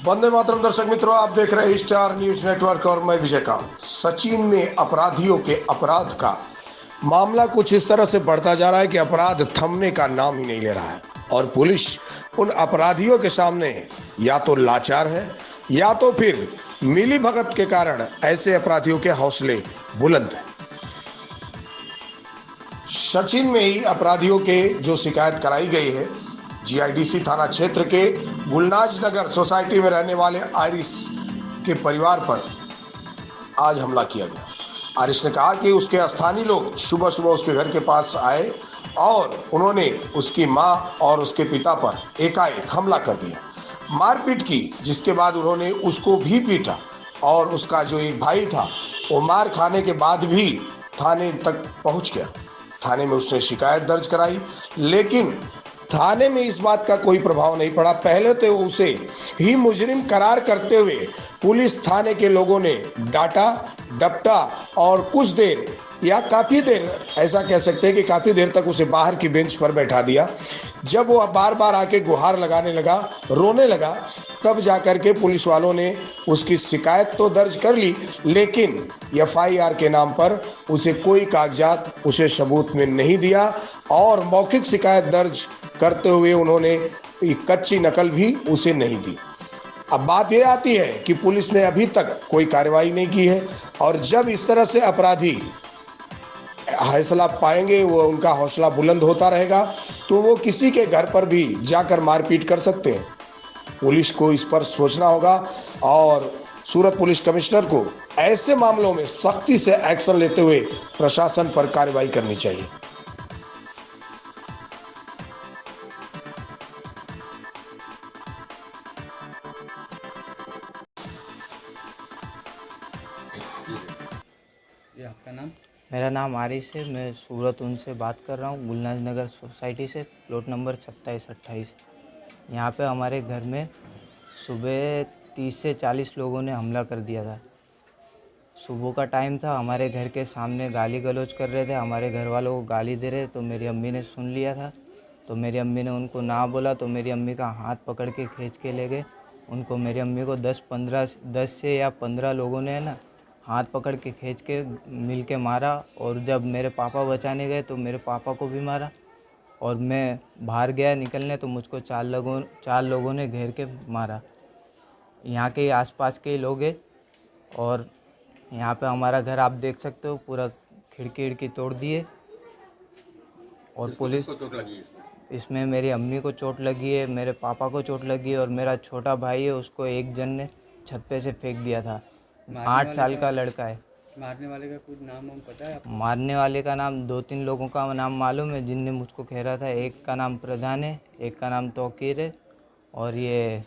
वंदे मातरम। दर्शक मित्रों, आप देख रहे हैं स्टार न्यूज नेटवर्क और मैं विजयकांत। सचिन में अपराधियों के अपराध का मामला कुछ इस तरह से बढ़ता जा रहा है कि अपराध थमने का नाम ही नहीं ले रहा है और पुलिस उन अपराधियों के सामने या तो लाचार है या तो फिर मिली भगत के कारण ऐसे अपराधियों के हौसले बुलंद हैं। सचिन में ही अपराधियों के जो शिकायत कराई गई है, जीआईडीसी थाना क्षेत्र के गुलनाज नगर सोसाइटी में रहने वाले आरिस के परिवार पर आज हमला किया गया। आरिस ने कहा कि उसके स्थानीय लोग सुबह सुबह उसके घर के पास आए और उन्होंने उसकी मां और उसके पिता पर एकाएक हमला कर दिया, मारपीट की, जिसके बाद उन्होंने उसको भी पीटा और उसका जो एक भाई था वो मार खाने के बाद भी थाने तक पहुंच गया। थाने में उसने शिकायत दर्ज कराई, लेकिन थाने में इस बात का कोई प्रभाव नहीं पड़ा। पहले तो उसे ही मुजरिम करार करते हुए पुलिस थाने के लोगों ने डांटा डपटा और कुछ देर या काफी देर, ऐसा कह सकते हैं कि काफी देर तक उसे बाहर की बेंच पर बैठा दिया। जब वो बार बार आके गुहार लगाने लगा, रोने लगा, तब जाकर के पुलिस वालों ने उसकी शिकायत तो दर्ज कर ली, लेकिन एफआईआर के नाम पर उसे कोई कागजात, उसे सबूत में नहीं दिया और मौखिक शिकायत दर्ज करते हुए उन्होंने कच्ची नकल भी उसे नहीं दी। अब बात यह आती है कि पुलिस ने अभी तक कोई कार्रवाई नहीं की है और जब इस तरह से अपराधी हौसला पाएंगे, वो उनका हौसला बुलंद होता रहेगा, तो वो किसी के घर पर भी जाकर मारपीट कर सकते हैं। पुलिस को इस पर सोचना होगा और सूरत पुलिस कमिश्नर को ऐसे मामलों में सख्ती से एक्शन लेते हुए प्रशासन पर कार्रवाई करनी चाहिए। ये आपका नाम? मेरा नाम आरिस है। मैं सूरत उनसे बात कर रहा हूँ, गुलनाज नगर सोसाइटी से, प्लॉट नंबर 27-28। यहाँ पे हमारे घर में सुबह 30 से 40 लोगों ने हमला कर दिया था। सुबह का टाइम था, हमारे घर के सामने गाली गलौज कर रहे थे, हमारे घर वालों को गाली दे रहे, तो मेरी अम्मी ने सुन लिया था। तो मेरी अम्मी ने उनको ना बोला तो मेरी अम्मी का हाथ पकड़ के खींच के ले गए उनको। मेरी अम्मी को 10 से या 15 लोगों ने ना हाथ पकड़ के खींच के मिल के मारा और जब मेरे पापा बचाने गए तो मेरे पापा को भी मारा और मैं बाहर गया निकलने तो मुझको 4 लोगों ने घेर के मारा। यहाँ के आसपास के लोग हैं और यहाँ पे हमारा घर आप देख सकते हो, पूरा खिड़की तोड़ दिए और पुलिस को चोट लगी है इसमें मेरी अम्मी को चोट लगी है, मेरे पापा को चोट लगी है और मेरा छोटा भाई है, उसको एक जन ने छत पे से फेंक दिया था। 8 साल का लड़का है। मारने वाले का कुछ नाम वाम पता है आपको? मारने वाले का नाम 2-3 लोगों का नाम मालूम है जिनने मुझको घेरा था। एक का नाम प्रधान है, एक का नाम तौकीर है और ये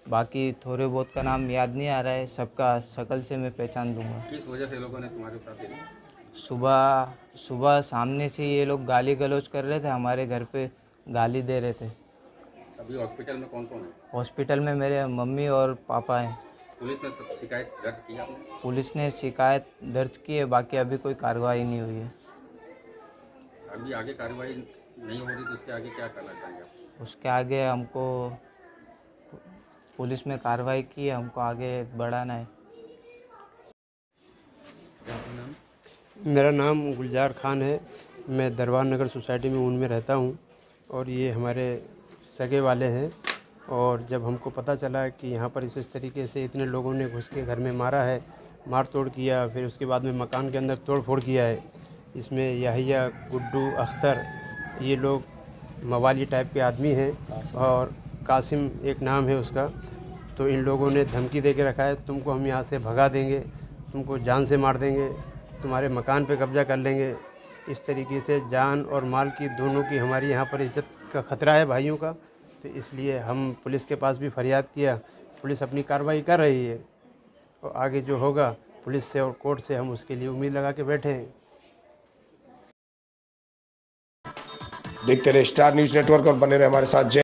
बाकी थोड़े बहुत का नाम याद नहीं आ रहा है। सबका शक्ल से मैं पहचान दूंगा। किस वजह से लोगों ने तुम्हारे ऊपर फेंका? सुबह सामने से ये लोग गाली गलौज कर रहे थे, हमारे घर पे गाली दे रहे थे। अभी हॉस्पिटल में कौन कौन है? हॉस्पिटल में मेरे मम्मी और पापा हैं। पुलिस ने शिकायत दर्ज की आपने? पुलिस ने शिकायत दर्ज की है, बाकी अभी कोई कार्रवाई नहीं हुई है। अभी आगे कार्रवाई नहीं हो रही तो उसके आगे क्या करना चाहिए आप? उसके आगे हमको पुलिस में कार्रवाई की है, हमको आगे बढ़ाना है। आपका नाम? मेरा नाम गुलजार खान है। मैं दरबार नगर सोसाइटी में उनमें रहता हूँ और ये हमारे सगे वाले हैं। और जब हमको पता चला कि यहाँ पर इस तरीके से इतने लोगों ने घुस के घर में मारा है, मार तोड़ किया, फिर उसके बाद में मकान के अंदर तोड़ फोड़ किया है, इसमें याहिया, गुड्डू, अख्तर, ये लोग मवाली टाइप के आदमी हैं और कासिम एक नाम है उसका। तो इन लोगों ने धमकी दे के रखा है, तुमको हम यहाँ से भगा देंगे, तुमको जान से मार देंगे, तुम्हारे मकान पे कब्जा कर लेंगे। इस तरीके से जान और माल की दोनों की हमारी यहाँ पर इज्जत का ख़तरा है भाइयों का। तो इसलिए हम पुलिस के पास भी फरियाद किया। पुलिस अपनी कार्रवाई कर रही है और आगे जो होगा पुलिस से और कोर्ट से हम उसके लिए उम्मीद लगा के बैठे हैं। देखते रहे स्टार न्यूज नेटवर्क और बने रहे हमारे साथ।